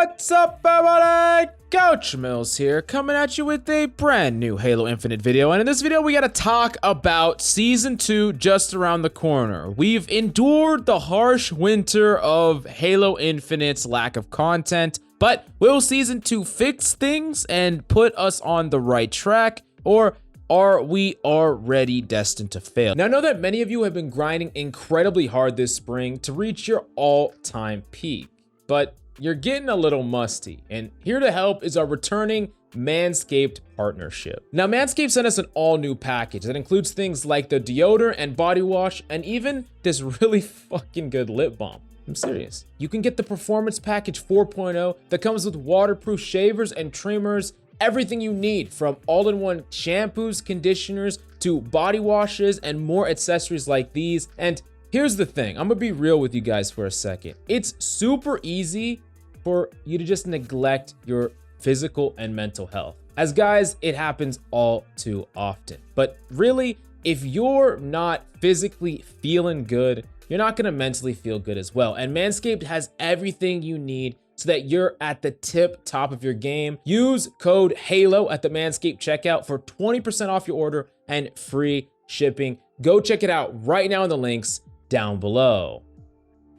What's up, everybody? Coach Mills here, coming at you with a brand new Halo Infinite video. And in this video, we gotta talk about Season 2 just around the corner. We've endured the harsh winter of Halo Infinite's lack of content, but will Season 2 fix things and put us on the right track? Or are we already destined to fail? Now, I know that many of you have been grinding incredibly hard this spring to reach your all-time peak, but you're getting a little musty, and here to help is our returning Manscaped partnership. Now, Manscaped sent us an all-new package that includes things like the deodorant and body wash, and even this really fucking good lip balm. I'm serious. You can get the Performance Package 4.0 that comes with waterproof shavers and trimmers, everything you need from all-in-one shampoos, conditioners, to body washes, and more accessories like these. And here's the thing, I'm gonna be real with you guys for a second. It's super easy for you to just neglect your physical and mental health. As guys, it happens all too often. But really, if you're not physically feeling good, you're not gonna mentally feel good as well. And Manscaped has everything you need so that you're at the tip top of your game. Use code HALO at the Manscaped checkout for 20% off your order and free shipping. Go check it out right now in the links down below.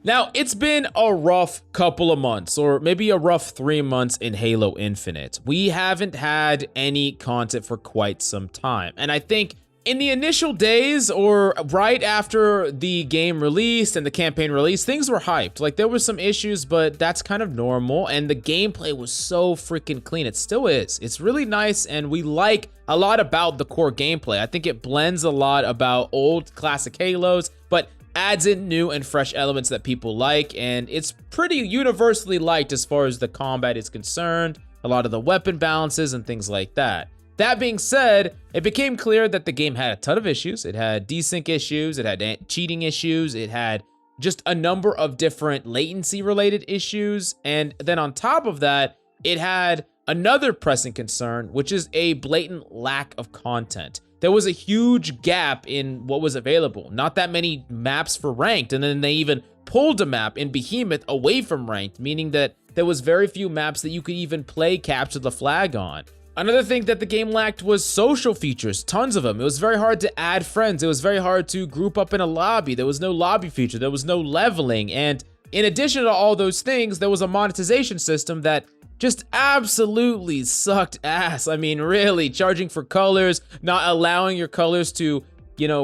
Now, it's been a rough couple of months, or maybe a rough 3 months in Halo Infinite. We haven't had any content for quite some time. And I think in the initial days, or right after the game released and the campaign released, things were hyped. Like, there were some issues, but that's kind of normal. And the gameplay was so freaking clean. It still is. It's really nice, and we like a lot about the core gameplay. I think it blends a lot about old classic Halos, but adds in new and fresh elements that people like, and it's pretty universally liked as far as the combat is concerned, a lot of the weapon balances and things like that. That being said, it became clear that the game had a ton of issues. It had desync issues, it had cheating issues, it had just a number of different latency related issues, and then on top of that, it had another pressing concern, which is a blatant lack of content. There was a huge gap in what was available. Not that many maps for ranked, and then they even pulled a map in Behemoth away from ranked, meaning that there was very few maps that you could even play Capture the Flag on. Another thing that the game lacked was social features, tons of them. It was very hard to add friends. It was very hard to group up in a lobby. There was no lobby feature. There was no leveling. And in addition to all those things, there was a monetization system that just absolutely sucked ass. I mean, really, charging for colors, not allowing your colors to,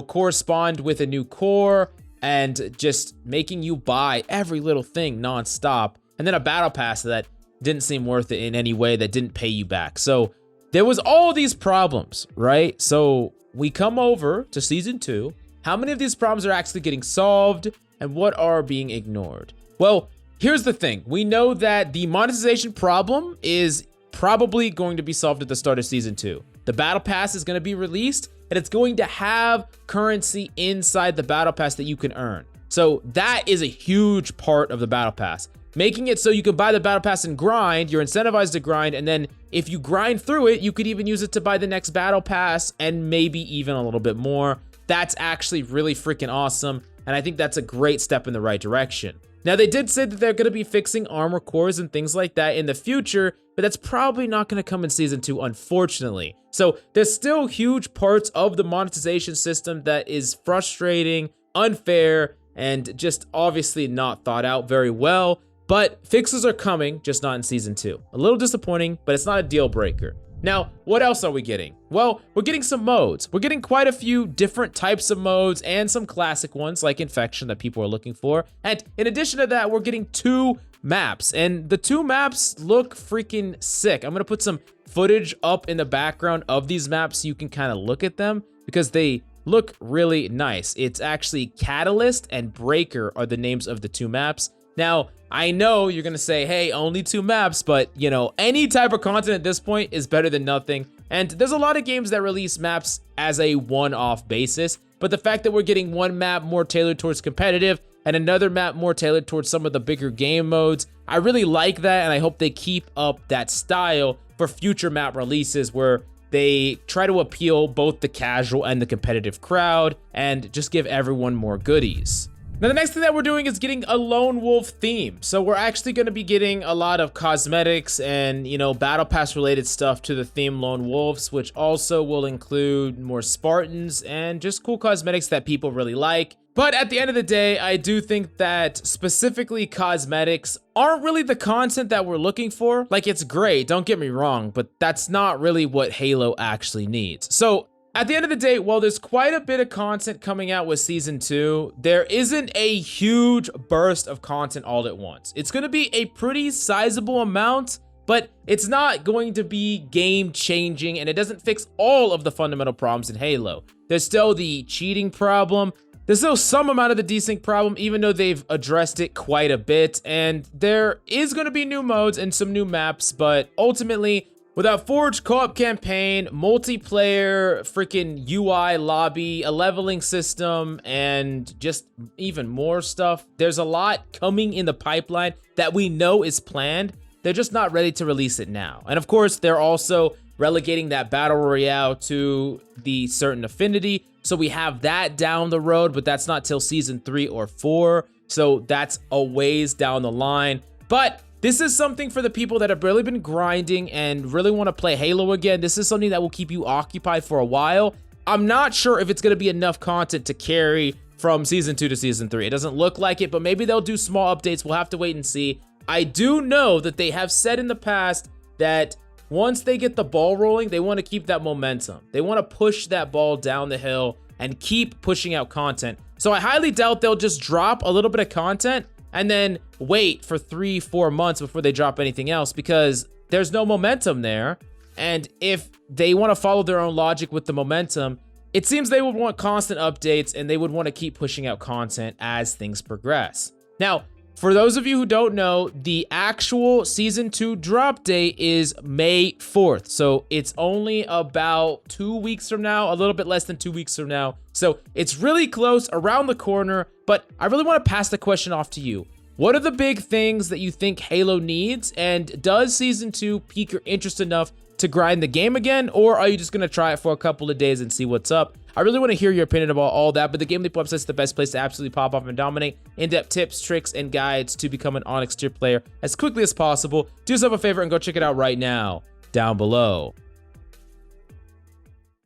correspond with a new core, and just making you buy every little thing nonstop. And then a battle pass that didn't seem worth it in any way, that didn't pay you back. So there was all these problems, right? So we come over to Season 2. How many of these problems are actually getting solved, and what are being ignored? Well, here's the thing. We know that the monetization problem is probably going to be solved at the start of Season 2. The Battle Pass is going to be released, and it's going to have currency inside the Battle Pass that you can earn. So that is a huge part of the Battle Pass. Making it so you can buy the Battle Pass and grind, you're incentivized to grind, and then if you grind through it, you could even use it to buy the next Battle Pass and maybe even a little bit more. That's actually really freaking awesome, and I think that's a great step in the right direction. Now, they did say that they're going to be fixing armor cores and things like that in the future, but that's probably not going to come in Season 2, unfortunately. So there's still huge parts of the monetization system that is frustrating, unfair, and just obviously not thought out very well. But fixes are coming, just not in Season 2. A little disappointing, but it's not a deal breaker. Now, what else are we getting? Well, we're getting some modes. We're getting quite a few different types of modes and some classic ones like Infection that people are looking for. And in addition to that, we're getting 2 maps, and the 2 maps look freaking sick. I'm gonna put some footage up in the background of these maps so you can kind of look at them because they look really nice. It's actually Catalyst and Breaker are the names of the 2 maps. Now, I know you're gonna say, hey, only 2 maps, but any type of content at this point is better than nothing. And there's a lot of games that release maps as a one-off basis, but the fact that we're getting 1 map more tailored towards competitive and another map more tailored towards some of the bigger game modes, I really like that, and I hope they keep up that style for future map releases where they try to appeal both the casual and the competitive crowd and just give everyone more goodies. Now, the next thing that we're doing is getting a lone wolf theme. So we're actually going to be getting a lot of cosmetics and, you know, battle pass related stuff to the theme lone wolves, which also will include more Spartans and just cool cosmetics that people really like. But at the end of the day, I do think that specifically cosmetics aren't really the content that we're looking for. Like, it's great, don't get me wrong, but that's not really what Halo actually needs. So at the end of the day, while there's quite a bit of content coming out with Season 2, there isn't a huge burst of content all at once. It's going to be a pretty sizable amount, but it's not going to be game-changing, and it doesn't fix all of the fundamental problems in Halo. There's still the cheating problem. There's still some amount of the desync problem, even though they've addressed it quite a bit, and there is going to be new modes and some new maps, but ultimately, without Forge co-op campaign, multiplayer, freaking UI lobby, a leveling system, and just even more stuff, there's a lot coming in the pipeline that we know is planned. They're just not ready to release it now. And of course, they're also relegating that battle royale to the certain affinity. So we have that down the road, but that's not till season 3 or 4. So that's a ways down the line. But this is something for the people that have really been grinding and really want to play Halo again. This is something that will keep you occupied for a while. I'm not sure if it's going to be enough content to carry from season 2 to season 3. It doesn't look like it, but maybe they'll do small updates. We'll have to wait and see. I do know that they have said in the past that once they get the ball rolling, they want to keep that momentum. They want to push that ball down the hill and keep pushing out content. So I highly doubt they'll just drop a little bit of content and then wait for 3-4 months before they drop anything else, because there's no momentum there. And if they want to follow their own logic with the momentum, it seems they would want constant updates and they would want to keep pushing out content as things progress. Now, for those of you who don't know, the actual season 2 drop date is May 4th. So it's only about 2 weeks from now, a little bit less than 2 weeks from now. So it's really close, around the corner, but I really want to pass the question off to you. What are the big things that you think Halo needs? And does season 2 pique your interest enough to grind the game again? Or are you just going to try it for a couple of days and see what's up? I really want to hear your opinion about all that, but the GameLeap website is the best place to absolutely pop off and dominate. In-depth tips, tricks, and guides to become an Onyx tier player as quickly as possible. Do yourself a favor and go check it out right now, down below.